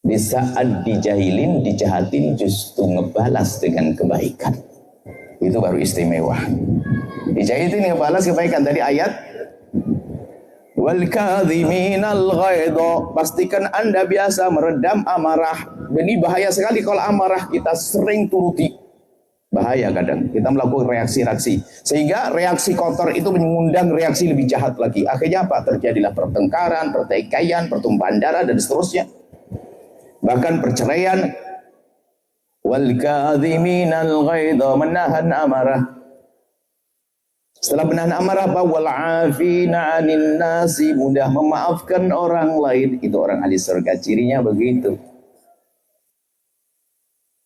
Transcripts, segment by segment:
Di saat dijahilin, dijahatin, justru ngebalas dengan kebaikan. Itu baru istimewa. Dijahilin ngebalas kebaikan. Tadi ayat wal kadhiminal ghaidha. Pastikan Anda biasa meredam amarah. Ini bahaya sekali kalau amarah kita sering turuti. Bahaya kadang kita melakukan reaksi-reaksi, sehingga reaksi kotor itu mengundang reaksi lebih jahat lagi. Akhirnya apa? Terjadilah pertengkaran, pertikaian, pertumpahan darah dan seterusnya. Bahkan perceraian. Wal kadhiminal ghaidha, menahan amarah. Setelah menahan amarah, wal afina 'anil nasi, mudah memaafkan orang lain. Itu orang ahli surga, cirinya begitu.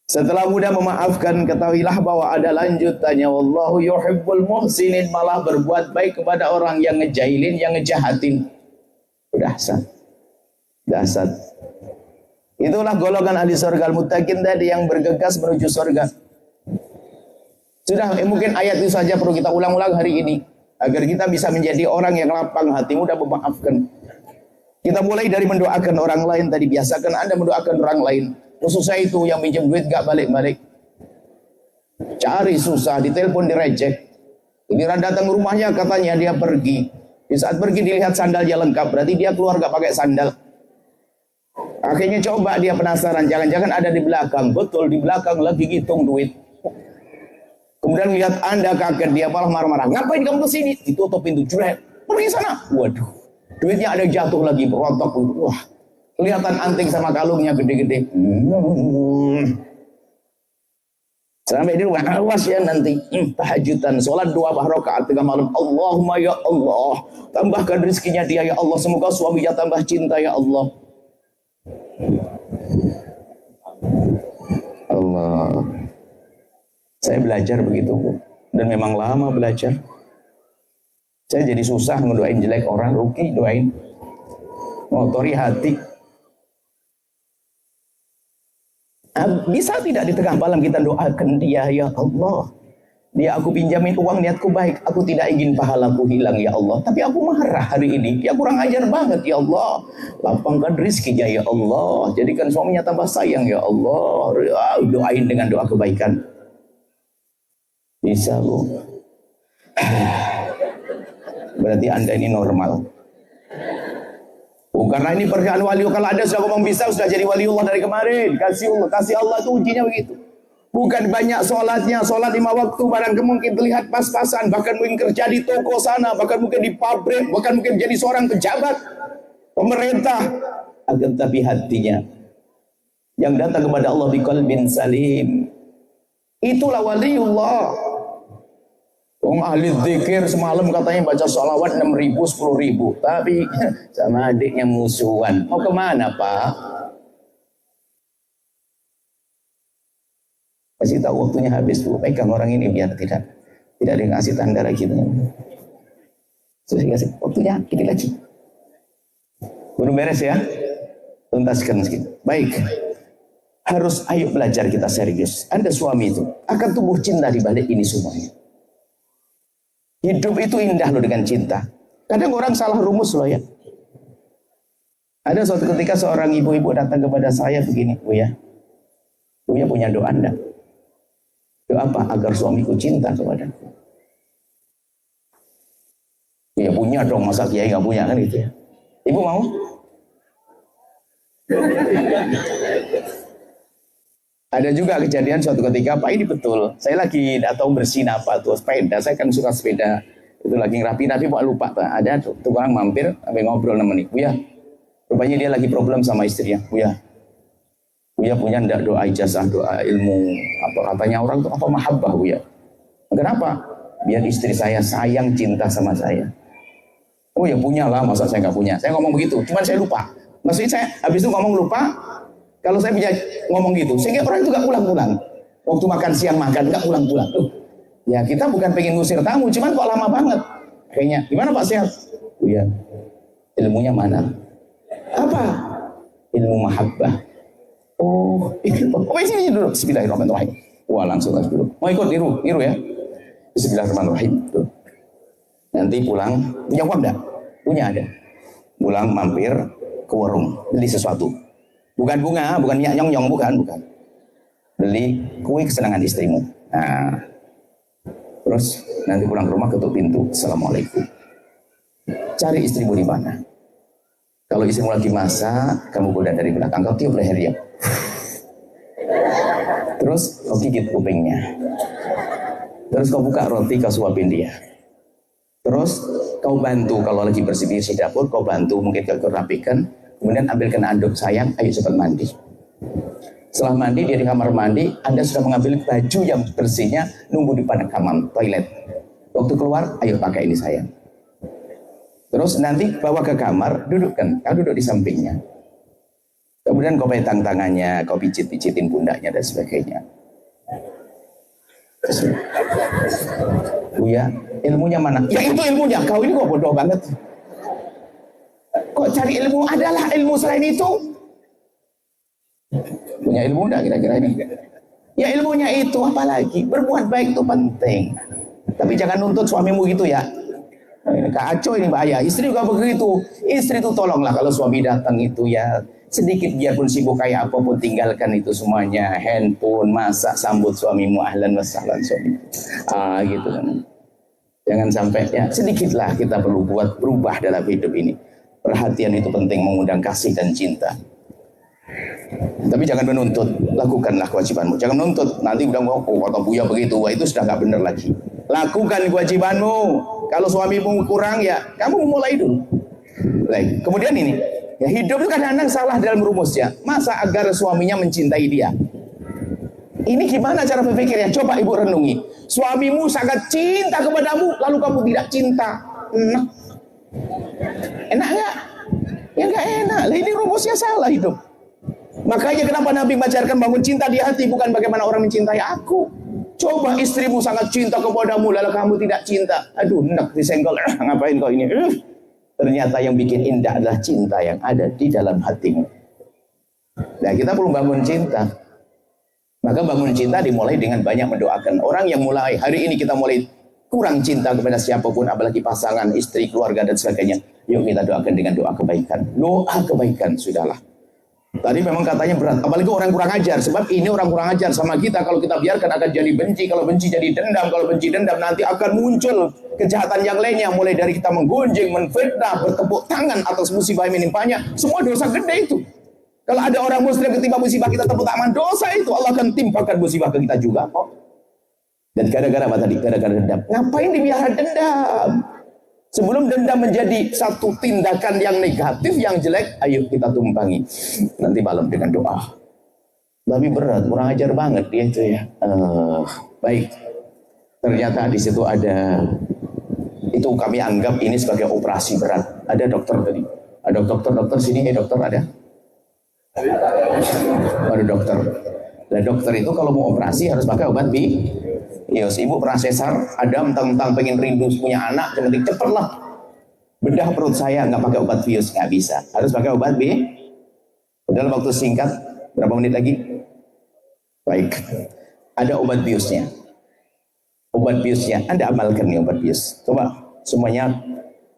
Setelah mudah memaafkan, ketahuilah bahwa ada lanjutannya. Wallahu yuhibbul muhsinin, malah berbuat baik kepada orang yang ngejailin, yang ngejahatin. Dahsyat. Dahsyat. Itulah golongan ahli surga al-muttaqin tadi yang bergegas menuju surga. Sudah, mungkin ayat itu saja perlu kita ulang-ulang hari ini agar kita bisa menjadi orang yang lapang hati, mudah memaafkan. Kita mulai dari mendoakan orang lain tadi. Biasakan Anda mendoakan orang lain. Susah itu yang pinjam duit gak balik-balik. Cari susah, ditelepon direject. Giliran datang ke rumahnya katanya dia pergi. Di saat pergi dilihat sandalnya lengkap, berarti dia keluar gak pakai sandal. Akhirnya coba dia penasaran, jangan-jangan ada di belakang. Betul, di belakang lagi hitung duit. Kemudian lihat Anda kaget, dia malah marah-marah. Ngapain kamu kesini? Ditutup pintu, jret. Pergi sana. Waduh, duitnya ada jatuh lagi, berontok. Wah, kelihatan anting sama kalungnya gede-gede. Sampai di rumah, awas ya nanti. Tahajudan, sholat 2 rakaat tengah malam. Allahumma ya Allah, tambahkan rezekinya dia ya Allah. Semoga suaminya tambah cinta ya Allah. Allah. Saya belajar begitu, dan memang lama belajar. Saya jadi susah ngedoain jelek orang, rugi doain. Ngotori hati. Bisa tidak di tengah malam kita doakan dia, ya Allah, dia aku pinjamin uang, niatku baik, aku tidak ingin pahalaku hilang ya Allah, tapi aku marah hari ini, dia kurang ajar banget ya Allah, lapangkan rezekinya ya Allah, jadikan suaminya tambah sayang ya Allah. Doain dengan doa kebaikan. Bisa Bu. Berarti Anda ini normal. Karena ini perkataan wali. Kalau Anda sudah ngomong bisa, sudah jadi waliullah dari kemarin. Kasih Allah itu ujinya begitu. Bukan banyak sholatnya, sholat 5 waktu barang mungkin terlihat pas-pasan, bahkan mungkin kerja di toko sana, bahkan mungkin di pabrik, bahkan mungkin jadi seorang pejabat pemerintah. Akan tapi hatinya yang datang kepada Allah biqalbin salim, itulah waliullah. Ahli zikir semalam katanya baca sholawat 6.000, 10.000, tapi sama adiknya musuhan. Mau kemana Pak? Kasih tahu waktunya habis Bu. Pegang orang ini biar tidak dikasih tanda lagi. Terus kasih waktunya dikit lagi. Belum beres ya? Tuntaskan sedikit. Baik. Harus ayo belajar kita serius. Anda suami itu akan tumbuh cinta di balik ini semuanya. Hidup itu indah loh dengan cinta. Kadang orang salah rumus loh ya. Ada suatu ketika seorang ibu-ibu datang kepada saya begini, Buya punya doa Anda. Doa apa? Agar suamiku cinta kepadaku. Ya punya dong, masa kiai gak punya kan gitu ya. Ibu mau? Ada juga kejadian suatu ketika, Pak ini betul, saya lagi atau bersih apa tuh sepeda, saya kan suka sepeda, itu lagi ngerapi tapi Pak lupa, Pak. Ada tukang mampir, sampai ngobrol nemenin, Buya, rupanya dia lagi problem sama istrinya, Buya punya ndak doa ijazah, doa ilmu, apa katanya orang tuh apa mahabbah Buya. Kenapa? Biar istri saya sayang cinta sama saya. Oh ya punya lah, masa saya nggak punya? Saya ngomong begitu, cuman saya lupa. Maksudnya saya habis itu ngomong lupa. Kalau saya bisa ngomong gitu, sehingga orang itu gak pulang-pulang. Waktu makan siang makan, gak pulang-pulang. Ya kita bukan pengen ngusir tamu, cuman kok lama banget. Kayaknya, gimana Pak sehat? Iya. Ilmunya mana? Apa? Ilmu mahabbah. Oh, sini dulu. Bismillahirrahmanirrahim. Wah langsung dulu. Mau ikut niru ya. Bismillahirrahmanirrahim. Tuh. Nanti pulang, punya uang enggak? Punya ada. Pulang mampir ke warung, beli sesuatu. Bukan bunga, bukan minyak nyong-nyong, bukan. Beli kue kesenangan istrimu. Nah, terus nanti pulang ke rumah ketuk pintu, assalamualaikum. Cari istrimu di mana? Kalau istrimu lagi masak, kamu goda dari belakang, kau tiup leher dia. Terus kau gigit kupingnya. Terus kau buka roti, kau suapin dia. Terus kau bantu kalau lagi bersih-bersih dapur, kau bantu mungkin kau rapikan. Kemudian ambilkan anduk, sayang, ayo cepat mandi. Setelah mandi, dia di kamar mandi, Anda sudah mengambil baju yang bersihnya, nunggu di depan kamar toilet. Waktu keluar, ayo pakai ini sayang. Terus nanti bawa ke kamar, dudukkan, kau duduk di sampingnya. Kemudian kau pegang tangannya, kau pijit-pijitin pundaknya dan sebagainya. Buya, ilmunya mana? Ya itu ilmunya, kau ini kok bodoh banget. Kok cari ilmu? Adalah ilmu selain itu. Punya ilmu enggak kira-kira ini? Ya ilmunya itu, apalagi berbuat baik itu penting. Tapi jangan nuntut suamimu gitu ya. Ini kacau, ini bahaya. Istri juga begitu. Istri itu tolonglah kalau suami datang itu ya sedikit biarpun sibuk kayak apapun, tinggalkan itu semuanya, handphone, masak, sambut suamimu, ahlan wa sahlan suami. Gitu kan. Jangan sampai ya sedikitlah kita perlu buat berubah dalam hidup ini. Perhatian itu penting, mengundang kasih dan cinta. Tapi jangan menuntut, lakukanlah kewajibanmu. Jangan menuntut, nanti udah mau kata Buya begitu, wah itu sudah nggak benar lagi. Lakukan kewajibanmu. Kalau suamimu kurang ya, kamu mulai dulu. Baik. Kemudian ini, ya hidup itu kadang-kadang salah dalam rumusnya. Masa agar suaminya mencintai dia? Ini gimana cara berpikirnya? Coba ibu renungi. Suamimu sangat cinta kepadamu, lalu kamu tidak cinta. Enak nggak? Ya nggak enak. Ini rumusnya salah hidup. Makanya kenapa Nabi mengajarkan bangun cinta di hati, bukan bagaimana orang mencintai aku. Coba istrimu sangat cinta kepadamu, lalu kamu tidak cinta. Aduh, enak disenggol. Ngapain kau ini? Ternyata yang bikin indah adalah cinta yang ada di dalam hatimu. Nah, kita perlu bangun cinta. Maka bangun cinta dimulai dengan banyak mendoakan. Orang yang mulai hari ini kita mulai kurang cinta kepada siapapun, apalagi pasangan, istri, keluarga dan sebagainya. Yuk kita doakan dengan doa kebaikan. Doa kebaikan sudahlah. Tadi memang katanya berat, apalagi orang kurang ajar. Sebab ini orang kurang ajar sama kita, kalau kita biarkan akan jadi benci. Kalau benci jadi dendam, kalau benci dendam nanti akan muncul kejahatan yang lainnya. Mulai dari kita menggunjing, menfitnah, bertepuk tangan atas musibah yang menimpanya. Semua dosa gede itu. Kalau ada orang muslim ketimpa musibah, kita tepuk tangan, dosa itu Allah akan timpakan musibah ke kita juga kok. Dan gara-gara apa tadi? Gara-gara dendam. Ngapain dibiarkan dendam? Sebelum dendam menjadi satu tindakan yang negatif, yang jelek, ayo kita tumpangi. Nanti malam dengan doa. Tapi berat, kurang ajar banget dia itu ya. Baik. Ternyata di situ ada, itu kami anggap ini sebagai operasi berat. Ada dokter tadi. Ada dokter sini, dokter ada? Ada dokter. Nah dokter itu kalau mau operasi harus pakai obat bius. Ibu pernah sesar, ada mentang-mentang pengen rindu punya anak, yang penting cepatlah bedah perut saya, nggak pakai obat bius, nggak bisa, harus pakai obat dalam waktu singkat. Berapa menit lagi? Baik, ada obat biusnya. Obat biusnya, Anda amalkan nih obat bius. Coba semuanya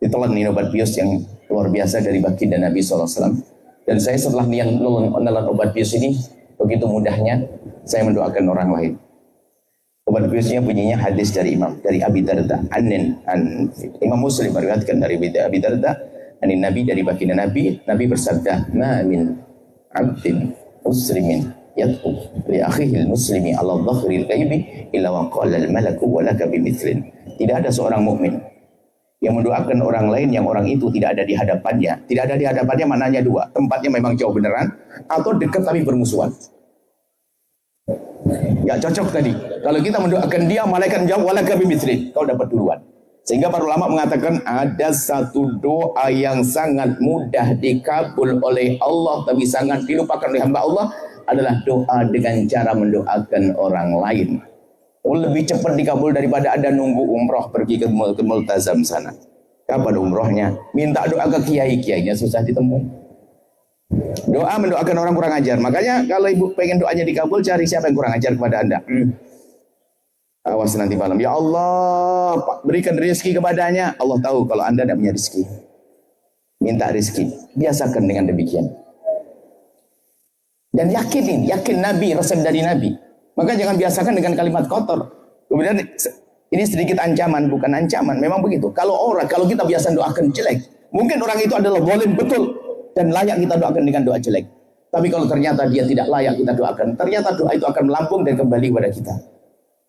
ditelan nih obat bius yang luar biasa dari baginda Nabi SAW. Dan saya setelah menelan obat bius ini, begitu mudahnya saya mendoakan orang lain. Obat biusnya bunyinya hadis dari Abi Darda. Imam Muslim meriwayatkan dari Abi Darda, Nabi, dari baginda Nabi bersabda, "Ma min 'abdin muslimin yad'u li akhihi al-muslimi 'ala dhahril ghaibi illa wa qala al-malaku wa laka bimithlin." Tidak ada seorang mukmin yang mendoakan orang lain yang orang itu tidak ada di hadapannya. Tidak ada di hadapannya maknanya dua. Tempatnya memang jauh beneran atau dekat tapi bermusuhan. Ya cocok tadi. Kalau kita mendoakan dia, malaikat jawab walaka bimithlin. Kau dapat duluan. Sehingga para ulama mengatakan ada satu doa yang sangat mudah dikabul oleh Allah tapi sangat dilupakan oleh hamba Allah, adalah doa dengan cara mendoakan orang lain. Lebih cepat dikabul daripada Anda nunggu umroh pergi ke Multazam sana. Kapan umrohnya? Minta doa ke kiai-kiainya susah ditemui. Doa mendoakan orang kurang ajar. Makanya kalau ibu pengen doanya dikabul, cari siapa yang kurang ajar kepada Anda. Awas nanti malam, ya Allah, berikan rezeki kepadanya. Allah tahu kalau Anda tidak punya rezeki. Minta rezeki. Biasakan dengan demikian. Dan yakin Nabi, resep dari Nabi. Maka jangan biasakan dengan kalimat kotor. Kemudian ini sedikit ancaman, bukan ancaman, memang begitu. Kalau kita biasa doakan jelek, mungkin orang itu adalah zalim betul dan layak kita doakan dengan doa jelek. Tapi kalau ternyata dia tidak layak kita doakan, ternyata doa itu akan melampung dan kembali kepada kita.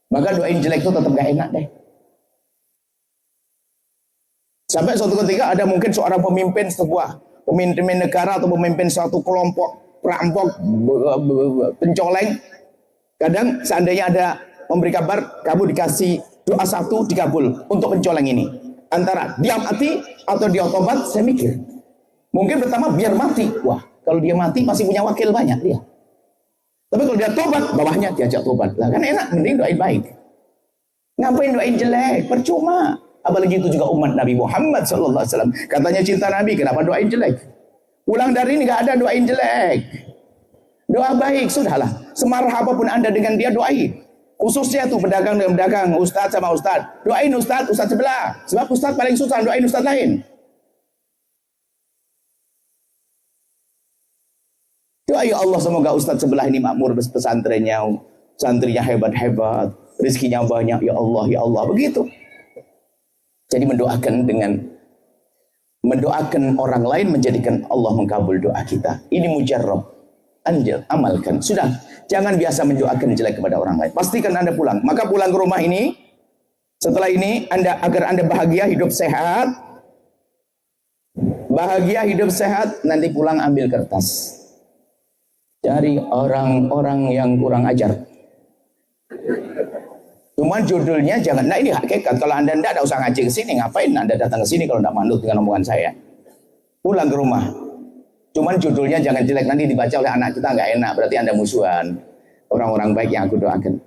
Maka doain jelek itu tetap gak enak deh. Sampai suatu ketika ada mungkin seorang pemimpin negara atau pemimpin suatu kelompok perampok, pencoleng. Kadang seandainya ada memberi kabar, kamu dikasih doa satu dikabul untuk pencoleng ini. Antara dia mati atau dia tobat, saya mikir. Mungkin pertama biar mati. Wah, kalau dia mati masih punya wakil banyak dia. Tapi kalau dia tobat, bawahnya diajak tobat. Lah kan enak, mending doain baik. Ngapain doain jelek? Percuma. Apalagi itu juga umat Nabi Muhammad SAW. Katanya cinta Nabi, kenapa doain jelek? Pulang dari ini gak ada doain jelek. Doa baik, sudahlah. Semarah apapun Anda dengan dia, doain. Khususnya tuh pedagang dengan pedagang, ustadz sama ustadz. Doain ustadz sebelah. Sebab ustadz paling susah, doain ustadz lain. Doa ya Allah semoga ustadz sebelah ini makmur pesantrennya, santrinya hebat-hebat, rezekinya banyak, ya Allah, begitu. Jadi mendoakan orang lain menjadikan Allah mengkabul doa kita. Ini mujarrab. Anda amalkan. Sudah, jangan biasa mendoakan jelek kepada orang lain. Pastikan Anda pulang. Maka pulang ke rumah ini, setelah ini agar Anda bahagia, hidup sehat. Bahagia, hidup sehat, nanti pulang ambil kertas. Cari orang-orang yang kurang ajar. Cuman judulnya jangan. Nah ini hakikat. Kalau Anda tidak usah ngaji ke sini, ngapain Anda datang ke sini kalau tidak manut dengan omongan saya? Pulang ke rumah. Cuman judulnya jangan jelek, nanti dibaca oleh anak kita nggak enak. Berarti Anda musuhan orang-orang baik yang aku doakan.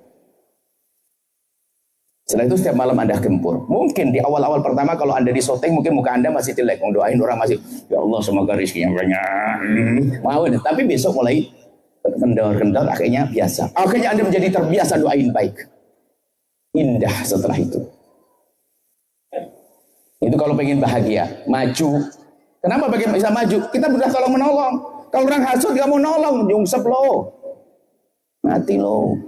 Setelah itu setiap malam Anda gempur. Mungkin di awal-awal pertama kalau Anda disyuting mungkin muka Anda masih jelek. Doain orang masih, ya Allah semoga rezekinya banyak. Mau, tapi besok mulai kendor-kendor akhirnya biasa. Akhirnya Anda menjadi terbiasa doain baik. Indah setelah itu. Itu kalau pengen bahagia, maju. Kenapa bagaimana bisa maju? Kita berusaha tolong menolong. Kalau orang hasut gak mau nolong, nyungsep lo, mati lo,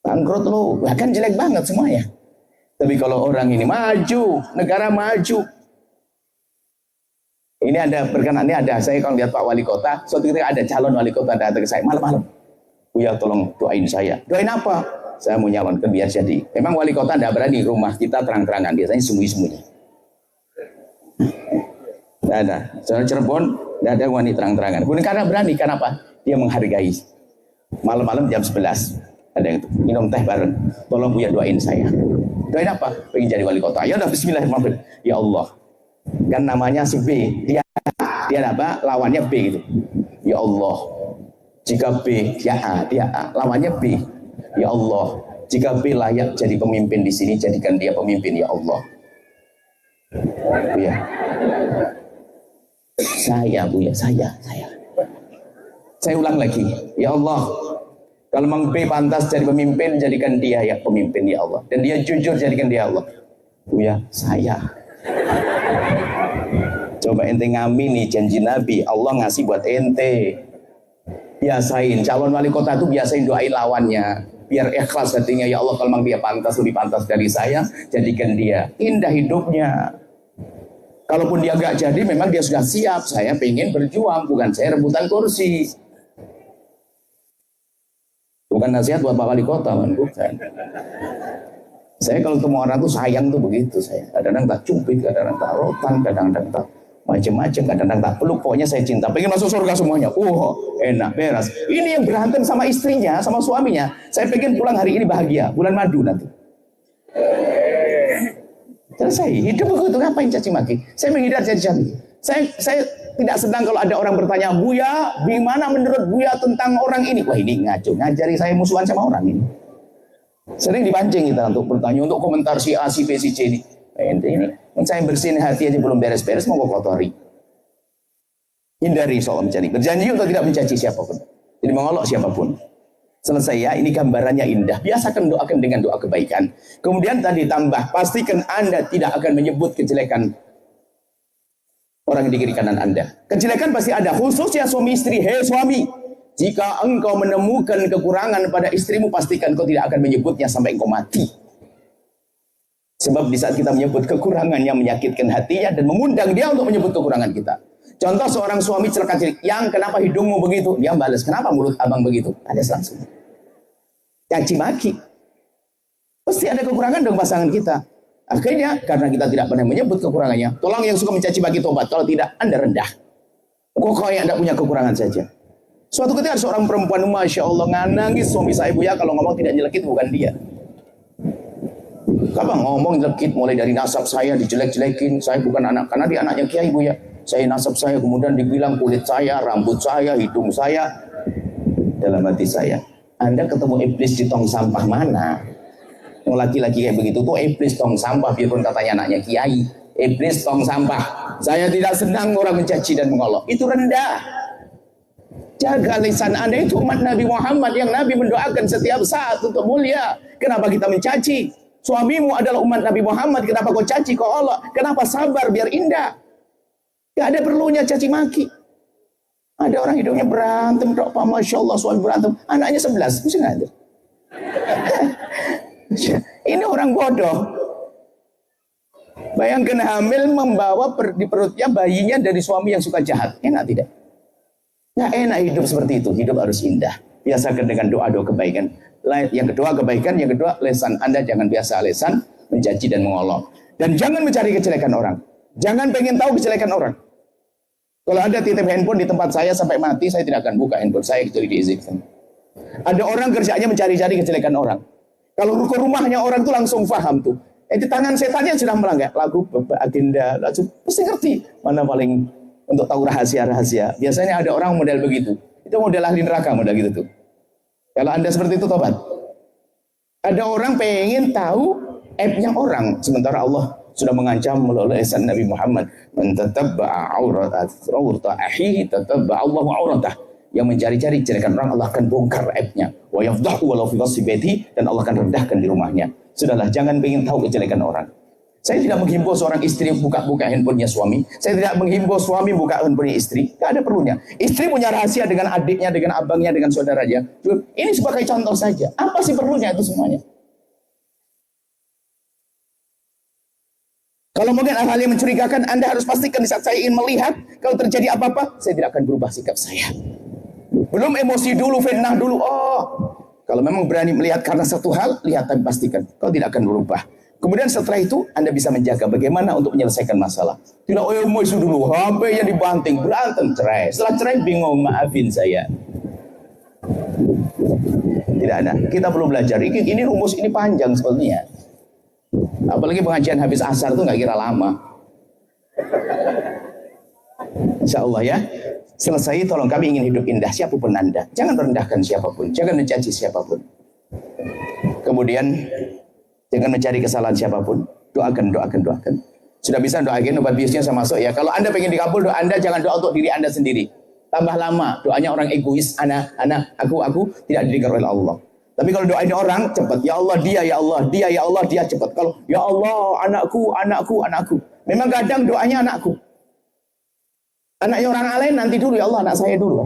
bangkrut lo, bahkan jelek banget semuanya. Tapi kalau orang ini maju, negara maju. Ini ada berkenan, ini ada. Saya kalau lihat Pak Wali Kota, suatu ketika ada calon wali kota datang ke saya malam-malam. Buya tolong doain saya. Doain apa? Saya mau nyalonkan biar jadi. Memang wali kota tidak berani, rumah kita terang-terangan, biasanya sembunyi-sembunyi. Tidak ada. Soal Cirebon, tidak ada wanita terang-terangan. Bukan karena berani, karena apa? Dia menghargai. Malam-malam jam 11, ada yang itu, minum teh bareng. Tolong Buya doain saya. Doain apa? Pengen jadi wali kota. Ya udah bismillahirrahmanirrahim. Ya Allah. Kan namanya si B. Dia apa? Lawannya B gitu. Ya Allah. Jika B, dia A. Dia A. Lawannya B. Ya Allah, jika B layak jadi pemimpin di sini, jadikan dia pemimpin ya Allah. Buya, saya ulang lagi. Ya Allah, kalau memang B pantas jadi pemimpin, jadikan dia ya pemimpin ya Allah. Dan dia jujur, jadikan dia Allah. Buya, saya. Coba ente ngamini janji Nabi, Allah ngasih buat ente. Biasain, calon wali kota itu biasain doain lawannya. Biar ikhlas hatinya, ya Allah kalau memang dia pantas, lebih pantas dari saya, jadikan dia indah hidupnya. Kalaupun dia gak jadi, memang dia sudah siap. Saya pengen berjuang, bukan saya rebutan kursi. Bukan nasihat buat Pak Wali Kota, bukan. Saya kalau ketemu orang tuh sayang tuh begitu saya. Kadang-kadang tak cubit, kadang-kadang tak rotan, kadang-kadang tak macam-macam, kadang-kadang tak peluk, pokoknya saya cinta, pengen masuk surga semuanya. Enak, beres. Ini yang berantem sama istrinya, sama suaminya. Saya pengen pulang hari ini bahagia, bulan madu nanti. Selesai, hidup begitu, ngapain caci maki? Saya menghindar caci maki. Saya tidak senang kalau ada orang bertanya, Buya, gimana menurut Buya tentang orang ini? Wah ini ngaco, ngajari saya musuhan sama orang ini. Sering dipancing kita untuk bertanya, untuk komentar si A, si B, si C ini. Ini saya bersihin hati aja belum beres-beres mau kotori. Hindari soal mencari. Berjanji untuk tidak mencaci siapapun. Jadi mengolok siapapun. Selesai ya, ini gambarannya indah. Biasakan doakan dengan doa kebaikan. Kemudian tadi tambah, pastikan Anda tidak akan menyebut kejelekan orang di kiri kanan Anda. Kejelekan pasti ada, khususnya suami istri. Hei suami, Jika engkau menemukan kekurangan pada istrimu, pastikan kau tidak akan menyebutnya sampai engkau mati. Sebab di saat kita menyebut kekurangan yang menyakitkan hatinya dan mengundang dia untuk menyebut kekurangan kita. Contoh seorang suami celaka cilik, yang kenapa hidungmu begitu? Dia balas, kenapa mulut abang begitu? Ada langsung. Caci maki. Pasti ada kekurangan dong pasangan kita. Akhirnya karena kita tidak pernah menyebut kekurangannya, tolong yang suka mencaci maki tobat. Kalau tidak, Anda rendah. Kok kayak Anda punya kekurangan saja. Suatu ketika ada seorang perempuan, Masya Allah, nangis suami saya, Bu ya, kalau ngomong tidak nyelekit bukan dia. Kapan ngomong jelekit, mulai dari nasab saya dijelek-jelekin, saya bukan anak, karena dia anaknya Kiai, Bu ya. Saya nasab saya, kemudian dibilang kulit saya, rambut saya, hidung saya. Dalam hati saya, Anda ketemu iblis di tong sampah mana? Yang laki-laki kayak begitu tuh iblis tong sampah, biarpun katanya anaknya Kiai. Iblis tong sampah. Saya tidak senang orang mencaci dan mengolok. Itu rendah. Jaga lisan Anda, itu umat Nabi Muhammad yang Nabi mendoakan setiap saat untuk mulia. Kenapa kita mencaci? Suamimu adalah umat Nabi Muhammad, kenapa kau caci, kau olok? Kenapa sabar biar indah? Gak ada perlunya caci maki. Ada orang hidungnya berantem, Pak, Masya Allah, suami berantem. Anaknya 11, mesti nggak ada. Ini orang bodoh. Bayangkan hamil membawa di perutnya bayinya dari suami yang suka jahat. Enak tidak? Nggak enak hidup seperti itu. Hidup harus indah. Biasakan dengan doa-doa kebaikan. Yang kedua kebaikan, yang kedua lesan Anda jangan biasa lesan mencaci dan mengolok. Dan jangan mencari kejelekan orang. Jangan pengen tahu kejelekan orang. Kalau Anda titip handphone di tempat saya sampai mati, saya tidak akan buka handphone saya kecuali diizinkan. Ada orang kerjanya mencari-cari kejelekan orang. Kalau ke rumahnya orang tuh langsung paham tuh. Itu tangan setannya sudah melanggar. Lagu agenda, langsung pasti ngerti mana paling untuk tahu rahasia-rahasia. Biasanya ada orang model begitu. Itu model ahli neraka, model gitu tuh. Kalau Anda seperti itu, tobat. Ada orang pengen tahu aibnya orang, sementara Allah sudah mengancam melalui lisan Nabi Muhammad, "Man tatabba'a aurata akhihi tatabba'a Allahu auratah." Yang mencari-cari kejelekan orang, Allah akan bongkar aibnya. Wa yafdahu walau fi wasibati, dan Allah akan rendahkan di rumahnya. Sudahlah, jangan pengen tahu kejelekan orang. Saya tidak menghimbau seorang istri buka-buka handphonenya suami. Saya tidak menghimbau suami buka handphonenya istri. Tidak ada perlunya. Istri punya rahasia dengan adiknya, dengan abangnya, dengan saudaranya. Ini sebagai contoh saja. Apa sih perlunya itu semuanya? Kalau mungkin hal-hal yang mencurigakan, Anda harus pastikan di saat saya ingin melihat, kalau terjadi apa-apa, saya tidak akan berubah sikap saya. Belum emosi dulu, fitnah dulu. Oh, kalau memang berani melihat karena satu hal, lihat dan pastikan. Kau tidak akan berubah. Kemudian setelah itu Anda bisa menjaga bagaimana untuk menyelesaikan masalah. Tidak emosi dulu, HP-nya dibanting, berantem, cerai. Setelah cerai bingung, maafin saya. Tidak ada. Kita perlu belajar. Ini rumus ini panjang sebetulnya. Apalagi pengajian habis asar itu nggak kira lama. Insya Allah ya. Selesai, tolong kami ingin hidup indah siapapun Anda. Jangan rendahkan siapapun, jangan mencaci siapapun. Kemudian jangan mencari kesalahan siapapun. Doakan. Sudah bisa doakan, obat biusnya saya masuk ya. Kalau Anda pengen dikabul, doa Anda jangan doa untuk diri Anda sendiri. Tambah lama, doanya orang egois, anak, aku tidak didengar oleh Allah. Tapi kalau doain orang cepat, ya Allah dia, ya Allah dia, ya Allah dia, cepat. Kalau ya Allah anakku. Memang kadang doanya anakku. Anaknya orang lain nanti dulu, ya Allah anak saya dulu.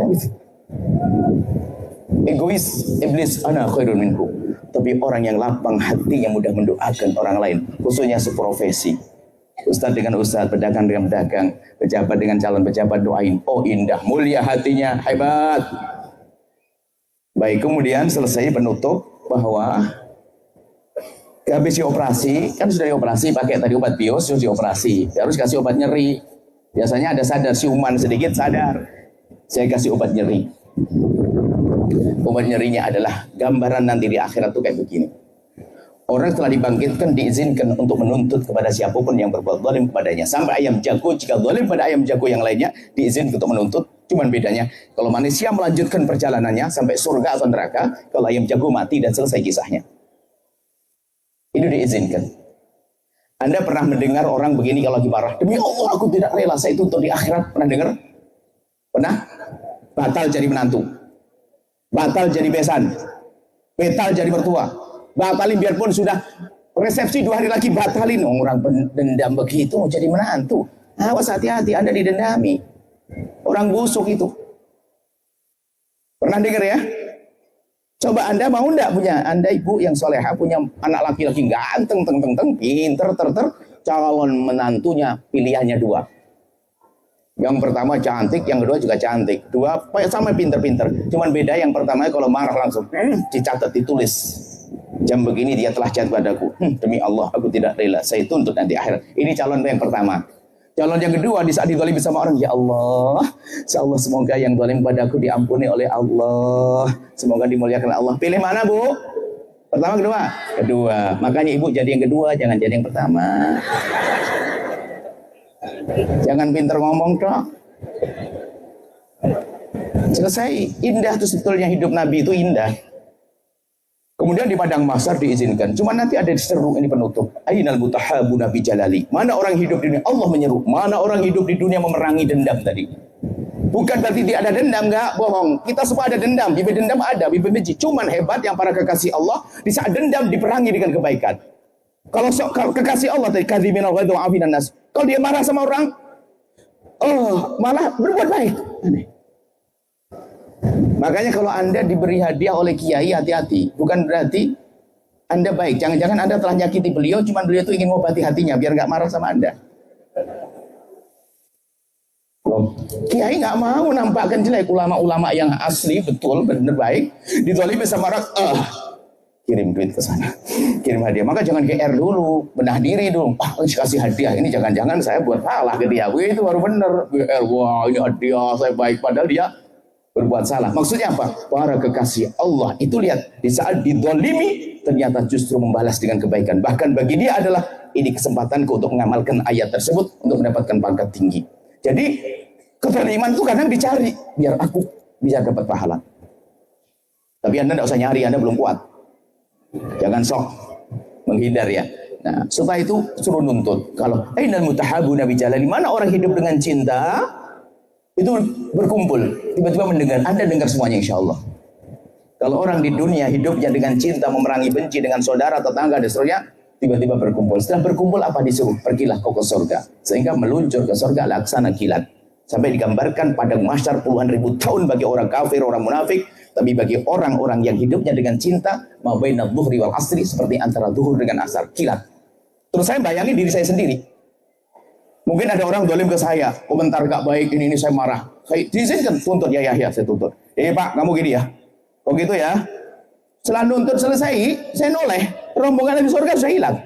Egois, iblis, ana khairun minkum. Tapi orang yang lapang hati, yang mudah mendoakan orang lain, khususnya seprofesi. Ustaz dengan ustaz, pedagang dengan pedagang, pejabat dengan calon pejabat, doain. Oh indah, mulia hatinya, hebat. Baik, kemudian selesai penutup bahwa habis dioperasi, kan sudah dioperasi pakai tadi obat bios, sudah dioperasi. Harus kasih obat nyeri. Biasanya ada sadar, siuman sedikit sadar. Saya kasih obat nyeri. Obat nyerinya adalah gambaran nanti di akhirat tuh kayak begini. Orang setelah dibangkitkan diizinkan untuk menuntut kepada siapapun yang berbuat zalim kepadanya. Sampai ayam jago, jika zalim pada ayam jago yang lainnya, diizinkan untuk menuntut. Cuman bedanya, kalau manusia melanjutkan perjalanannya sampai surga atau neraka, kalau ayam jago mati dan selesai kisahnya. Itu diizinkan. Anda pernah mendengar orang begini kalau lagi marah, demi Allah aku tidak rela saya tuntut di akhirat. Pernah dengar? Pernah? Batal jadi menantu, batal jadi besan, batal jadi mertua, batalin biarpun sudah resepsi 2 hari lagi, batalin. Orang dendam begitu mau jadi menantu, awas hati-hati Anda didendami. Orang busuk itu. Pernah dengar ya? Coba Anda mau enggak punya, Anda ibu yang soleha punya anak laki-laki ganteng, pinter, calon menantunya pilihannya dua. Yang pertama cantik, yang kedua juga cantik. Dua sama pinter-pinter. Cuman beda yang pertama kalau marah langsung dicatat, ditulis. Jam begini dia telah jatuh padaku. Demi Allah aku tidak rela, saya tuntut nanti akhirat. Ini calon yang pertama. Calon yang kedua di saat dizalimi sama orang, ya Allah, semoga yang zalim padaku diampuni oleh Allah. Semoga dimuliakan Allah. Pilih mana, Bu? Pertama, kedua? Kedua. Makanya ibu jadi yang kedua, jangan jadi yang pertama. Jangan pinter ngomong, Dok. Selesai. Indah tuh sebetulnya hidup Nabi itu indah. Kemudian di padang mahsyar diizinkan. Cuma nanti ada diseru, ini penutup. Ainal mutahabu nabi jalali. Mana orang hidup di dunia? Allah menyeru. Mana orang hidup di dunia memerangi dendam tadi? Bukan berarti tidak ada dendam, enggak, bohong. Kita semua ada dendam. Bibit dendam ada, bibit benci. Cuman hebat yang para kekasih Allah di saat dendam diperangi dengan kebaikan. Kalau kekasih Allah tadi kadziminal ghaiz wa afinan nas. Kalau dia marah sama orang, malah berbuat baik. Aneh. Makanya kalau Anda diberi hadiah oleh kiai, hati-hati. Bukan berarti Anda baik. Jangan-jangan Anda telah nyakiti beliau, cuma beliau itu ingin mengobati hatinya biar nggak marah sama Anda. Kiai nggak mau nampakkan jelek. Ulama-ulama yang asli, betul, benar baik, dizalimi sama orang, kirim duit ke sana, kirim hadiah. Maka jangan GR dulu, benar diri dulu. Kasih hadiah ini, jangan-jangan saya buat salah ke dia. Itu baru benar. GR, wah ini hadiah saya baik, padahal dia berbuat salah. Maksudnya apa? Para kekasih Allah itu lihat, di saat dizalimi ternyata justru membalas dengan kebaikan. Bahkan bagi dia adalah ini kesempatanku untuk mengamalkan ayat tersebut untuk mendapatkan pangkat tinggi. Jadi kezaliman itu kadang dicari biar aku bisa dapat pahala. Tapi Anda tidak usah nyari, Anda belum kuat. Jangan sok menghindar ya. Nah, supaya itu suruh nuntut. Kalau ainal mutahabu nabi jalali, mana orang hidup dengan cinta itu berkumpul, tiba-tiba mendengar, Anda dengar semuanya insya Allah. Kalau orang di dunia hidupnya dengan cinta, memerangi benci dengan saudara, tetangga, dan seterusnya, tiba-tiba berkumpul. Setelah berkumpul apa disuruh? Pergilah kau ke surga. Sehingga meluncur ke surga laksana kilat. Sampai digambarkan padang mahsyar puluhan ribu tahun bagi orang kafir, orang munafik. Tapi bagi orang-orang yang hidupnya dengan cinta, ma baina dhuhri wal asri, seperti antara zuhur dengan asar, kilat. Terus saya bayangin diri saya sendiri. Mungkin ada orang zalim ke saya, komentar gak baik, ini saya marah. Saya diizinkan tuntut, ya saya tuntut. Pak, kamu gini ya. Kok gitu ya? Setelah nuntut selesai, saya noleh. Rombongan di surga saya hilang.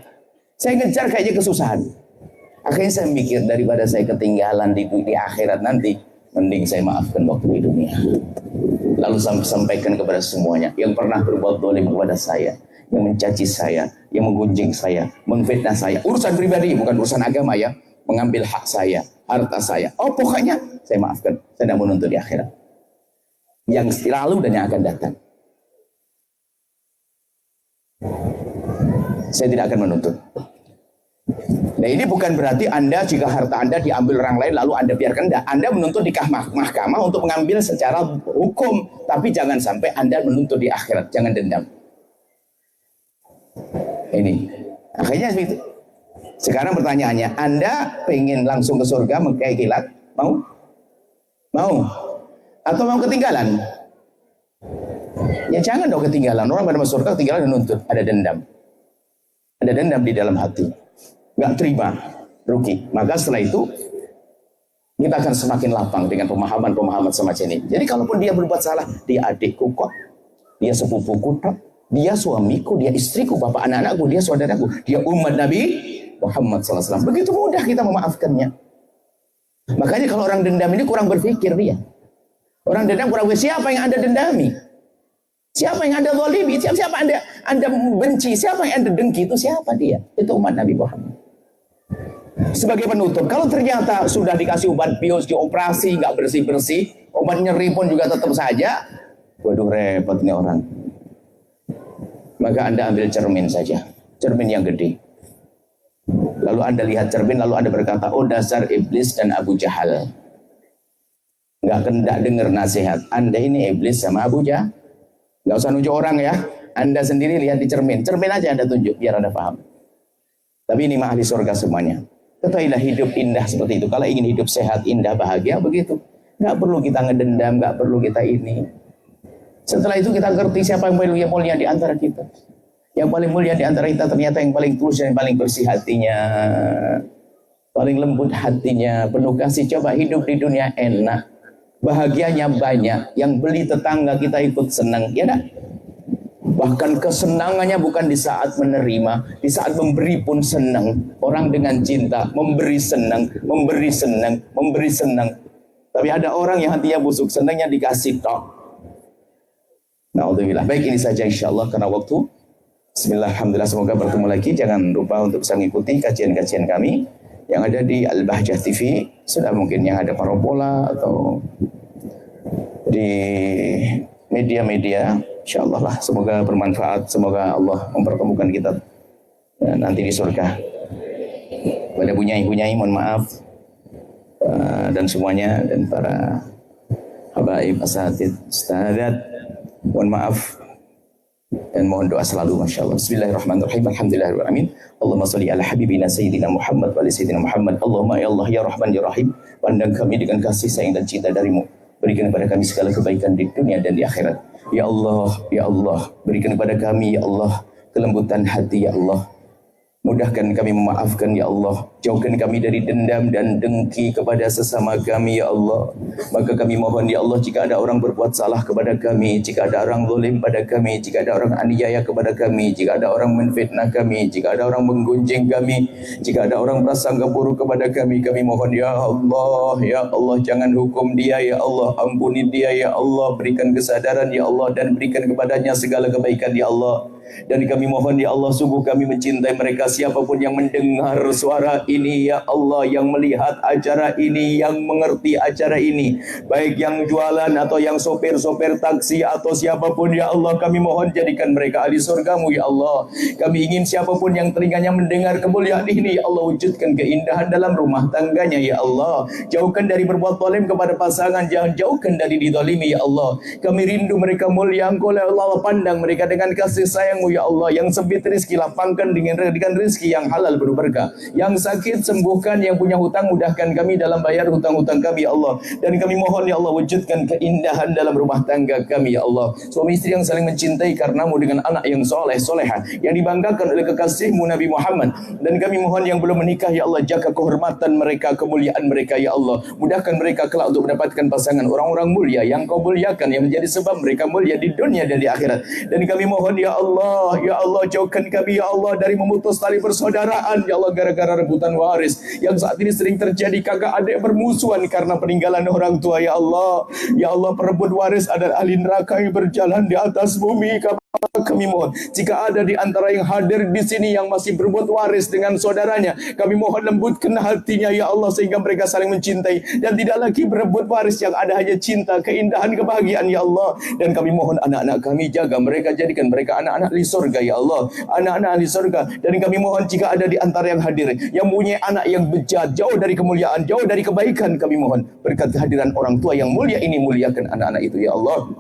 Saya ngejar kayaknya kesusahan. Akhirnya saya mikir, daripada saya ketinggalan di akhirat nanti, mending saya maafkan waktu di dunia. Lalu sampaikan kepada semuanya yang pernah berbuat zalim kepada saya, yang mencaci saya, yang menggunjing saya, memfitnah saya. Urusan pribadi, bukan urusan agama ya. Mengambil hak saya, harta saya. Pokoknya saya maafkan. Saya tidak menuntut di akhirat. Yang lalu dan yang akan datang. Saya tidak akan menuntut. Nah ini bukan berarti Anda jika harta Anda diambil orang lain lalu Anda biarkan. Tidak. Anda menuntut di mahkamah untuk mengambil secara hukum. Tapi jangan sampai Anda menuntut di akhirat. Jangan dendam. Ini. Akhirnya seperti itu. Sekarang pertanyaannya, Anda pengen langsung ke surga kayak kilat? Mau? Mau? Atau mau ketinggalan? Ya jangan dong ketinggalan. Orang pada masuk surga ketinggalan dan nuntut. Ada dendam. Ada dendam di dalam hati. Gak terima. Rugi. Maka setelah itu, kita akan semakin lapang dengan pemahaman-pemahaman semacam ini. Jadi kalaupun dia berbuat salah, dia adikku kok. Dia sepupuku kok. Dia suamiku, dia istriku, bapak anak-anakku, dia saudaraku. Dia umat Nabi Muhammad SAW. Begitu mudah kita memaafkannya. Makanya kalau orang dendam ini kurang berpikir dia. Orang dendam kurang berpikir, siapa yang Anda dendami? Siapa yang Anda zalimi? Siapa Anda benci? Siapa yang Anda dengki? Itu siapa dia? Itu umat Nabi Muhammad. Sebagai penutup, kalau ternyata sudah dikasih obat bios, dioperasi, nggak bersih-bersih, obat nyeri pun juga tetap saja, waduh repot nih orang. Maka Anda ambil cermin saja. Cermin yang gede. Lalu Anda lihat cermin, lalu Anda berkata, oh dasar iblis dan Abu Jahal. Nggak dengar nasihat. Anda ini iblis sama Abu Jahal. Nggak usah nunjuk orang ya. Anda sendiri lihat di cermin. Cermin aja Anda tunjuk, biar Anda paham. Tapi ini ahli surga semuanya. Ketahuilah hidup indah seperti itu. Kalau ingin hidup sehat, indah, bahagia, begitu. Nggak perlu kita ngedendam, nggak perlu kita ini. Setelah itu kita ngerti siapa yang paling mulia di antara kita. Yang paling mulia di antara kita ternyata yang paling tulus dan yang paling bersih hatinya, paling lembut hatinya, penuh kasih. Coba hidup di dunia enak, bahagianya banyak, yang beli tetangga kita ikut senang, ya dah. Bahkan kesenangannya bukan di saat menerima, di saat memberi pun senang. Orang dengan cinta memberi senang, memberi senang, memberi senang. Tapi ada orang yang hatinya busuk, senangnya dikasih tok. Na'udzubillah. Baik, ini saja insyaallah karena waktu. Bismillah, alhamdulillah, semoga bertemu lagi. Jangan lupa untuk bisa mengikuti kajian-kajian kami yang ada di Al-Bahjah TV. Sudah mungkin yang ada parabola atau di media-media. InsyaAllah lah, semoga bermanfaat. Semoga Allah mempertemukan kita nanti di surga. Pada bunyai-bunyai, mohon maaf. Dan semuanya, dan para habaib, asatid, ustadzat, mohon maaf. Dan mohon doa selalu, Masya Allah. Bismillahirrahmanirrahim. Alhamdulillahirrahmanirrahim. Allahumma salli ala habibina Sayyidina Muhammad wa ala Sayyidina Muhammad. Allahumma ya Allah ya Rahman ya Rahim. Pandang kami dengan kasih sayang dan cinta darimu. Berikan kepada kami segala kebaikan di dunia dan di akhirat. Ya Allah, berikan kepada kami, ya Allah, kelembutan hati, ya Allah. Mudahkan kami memaafkan, ya Allah. Jauhkan kami dari dendam dan dengki kepada sesama kami, ya Allah. Maka kami mohon, ya Allah, jika ada orang berbuat salah kepada kami, jika ada orang zalim pada kami, jika ada orang aniaya kepada kami, jika ada orang menfitnah kami, jika ada orang menggunjing kami, jika ada orang prasangka buruk kepada kami, kami mohon, ya Allah, jangan hukum dia, ya Allah. Ampuni dia, ya Allah. Berikan kesadaran, ya Allah, dan berikan kepadanya segala kebaikan, ya Allah. Dan kami mohon, ya Allah, sungguh kami mencintai mereka, siapapun yang mendengar suara ini, ya Allah, yang melihat acara ini, yang mengerti acara ini, baik yang jualan atau yang sopir-sopir taksi atau siapapun, ya Allah, kami mohon jadikan mereka ahli surgamu, ya Allah. Kami ingin siapapun yang telinganya mendengar kemuliaan ini, ya Allah, wujudkan keindahan dalam rumah tangganya, ya Allah. Jauhkan dari berbuat zalim kepada pasangan, jangan jauhkan dari dizalimi, ya Allah. Kami rindu mereka mulia Engkau, ya Allah. Pandang mereka dengan kasih sayang, ya Allah. Yang sempit rezeki lapangkan dengan rezeki yang halal berberkah. Yang sakit sembuhkan, yang punya hutang mudahkan kami dalam bayar hutang-hutang kami, ya Allah. Dan kami mohon, ya Allah, wujudkan keindahan dalam rumah tangga kami, ya Allah. Suami istri yang saling mencintai karenamu dengan anak yang soleh soleha, yang dibanggakan oleh kekasihmu Nabi Muhammad. Dan kami mohon yang belum menikah, ya Allah, jaga kehormatan mereka, kemuliaan mereka, ya Allah. Mudahkan mereka kelak untuk mendapatkan pasangan orang-orang mulia yang kau muliakan, yang menjadi sebab mereka mulia di dunia dan di akhirat. Dan kami mohon, ya Allah, jauhkan kami, ya Allah, dari memutus tali persaudaraan, ya Allah, gara-gara rebutan waris yang saat ini sering terjadi. Kakak adik bermusuhan karena peninggalan orang tua, ya Allah. Ya Allah, perebut waris adalah ahli neraka yang berjalan di atas bumi. Kami mohon, jika ada di antara yang hadir di sini yang masih berbuat waris dengan saudaranya, kami mohon lembutkan hatinya, ya Allah, sehingga mereka saling mencintai dan tidak lagi berebut waris, yang ada hanya cinta, keindahan, kebahagiaan, ya Allah. Dan kami mohon anak-anak kami, jaga mereka, jadikan mereka anak-anak ahli surga, ya Allah, anak-anak ahli surga. Dan kami mohon jika ada di antara yang hadir yang punya anak yang bejat, jauh dari kemuliaan, jauh dari kebaikan, kami mohon berkat kehadiran orang tua yang mulia ini, muliakan anak-anak itu, ya Allah.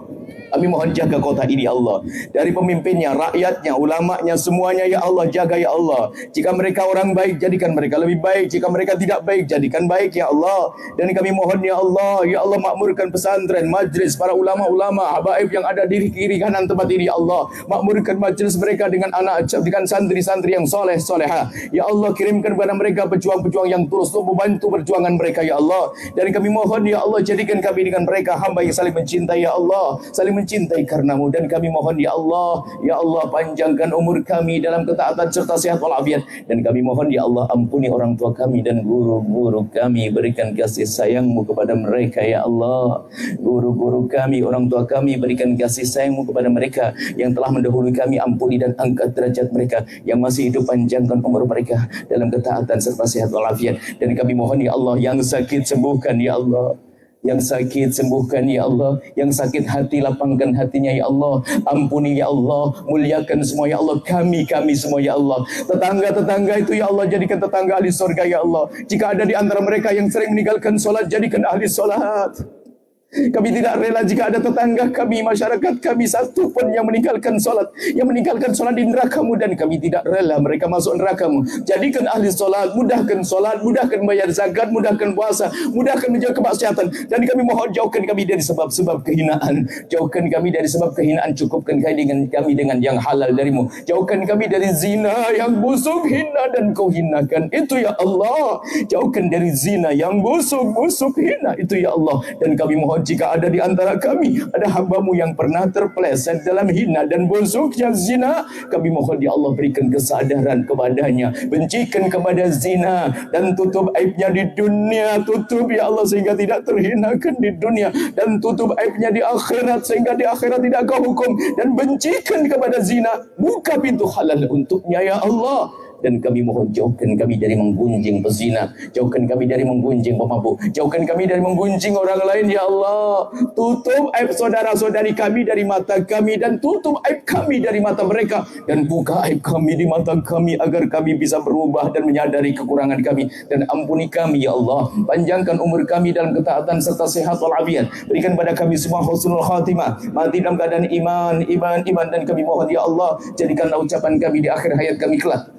Kami mohon jaga kota ini, ya Allah, dari pemimpinnya, rakyatnya, ulamanya, semuanya, ya Allah, jaga, ya Allah. Jika mereka orang baik, jadikan mereka lebih baik. Jika mereka tidak baik, jadikan baik, ya Allah. Dan kami mohon, ya Allah, makmurkan pesantren, majlis, para ulama-ulama, habaib yang ada di kiri kanan tempat ini, ya Allah. Makmurkan majlis mereka dengan dengan santri-santri yang soleh soleha, ya Allah. Kirimkan kepada mereka pejuang-pejuang yang tulus untuk membantu perjuangan mereka, ya Allah. Dan kami mohon, ya Allah, jadikan kami dengan mereka hamba yang saling mencintai, ya Allah, saling mencintai karenamu. Dan kami mohon, ya Allah, panjangkan umur kami dalam ketaatan serta sehat walafiat. Dan kami mohon, ya Allah, ampuni orang tua kami dan guru-guru kami, berikan kasih sayangmu kepada mereka, ya Allah. Guru-guru kami, orang tua kami, berikan kasih sayangmu kepada mereka yang telah mendahului kami, ampuni dan angkat derajat mereka. Yang masih hidup, panjangkan umur mereka dalam ketaatan serta sehat walafiat. Dan kami mohon, ya Allah, yang sakit sembuhkan, ya Allah. Yang sakit sembuhkan, ya Allah. Yang sakit hati lapangkan hatinya, ya Allah. Ampuni, ya Allah. Muliakan semua, ya Allah. Kami semua, ya Allah. Tetangga-tetangga itu, ya Allah, jadikan tetangga ahli surga, ya Allah. Jika ada di antara mereka yang sering meninggalkan solat, jadikan ahli solat. Kami tidak rela jika ada tetangga kami, masyarakat kami satu pun yang meninggalkan solat di neraka-Mu, dan kami tidak rela mereka masuk neraka-Mu. Jadikan ahli solat, mudahkan bayar zakat, mudahkan puasa, mudahkan menjaga kemaksiatan, dan kami mohon jauhkan kami dari sebab-sebab kehinaan. Jauhkan kami dari sebab kehinaan, cukupkan kami dengan yang halal dari-Mu. Jauhkan kami dari zina yang busuk, hina dan Kau hinakan. Itu ya Allah. Jauhkan dari zina yang busuk, hina. Itu ya Allah. Dan kami mohon jika ada di antara kami ada hamba-Mu yang pernah terpeleset dalam hina dan busuknya zina, kami mohon ya Allah berikan kesadaran kepadanya, bencikan kepada zina, dan tutup aibnya di dunia. Tutup ya Allah sehingga tidak terhinakan di dunia, dan tutup aibnya di akhirat sehingga di akhirat tidak Kau hukum, dan bencikan kepada zina, buka pintu halal untuknya ya Allah. Dan kami mohon jauhkan kami dari menggunjing pezina, jauhkan kami dari menggunjing pemabuk, jauhkan kami dari menggunjing orang lain ya Allah. Tutup aib saudara-saudari kami dari mata kami, dan tutup aib kami dari mata mereka, dan buka aib kami di mata kami agar kami bisa berubah dan menyadari kekurangan kami. Dan ampuni kami ya Allah, panjangkan umur kami dalam ketaatan serta sehat walafiat. Berikan pada kami semua husnul khatimah, mati dalam keadaan iman. Dan kami mohon ya Allah, jadikanlah ucapan kami di akhir hayat kami kelak,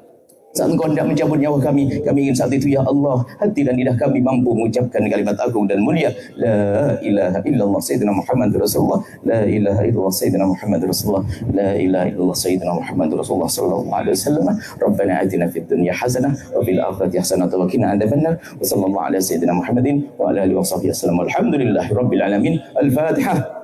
saat Engkau hendak mencabut nyawa kami ingin saat itu ya Allah, hati dan lidah kami mampu mengucapkan kalimat agung dan mulia, la ilaha illallah sayyidina Muhammad Rasulullah, la ilaha illallah sayyidina Muhammad Rasulullah, la ilaha illallah sayyidina Muhammad Rasulullah sallallahu alaihi wasallam. Rabbana atina fid dunya hasanah wa fil akhirati hasanah wa qina adzabannar. Wa sallallahu ala sayyidina Muhammadin wa ala alihi wa sahbihi wasallam. Alhamdulillahi rabbil alamin. Al-Fatihah.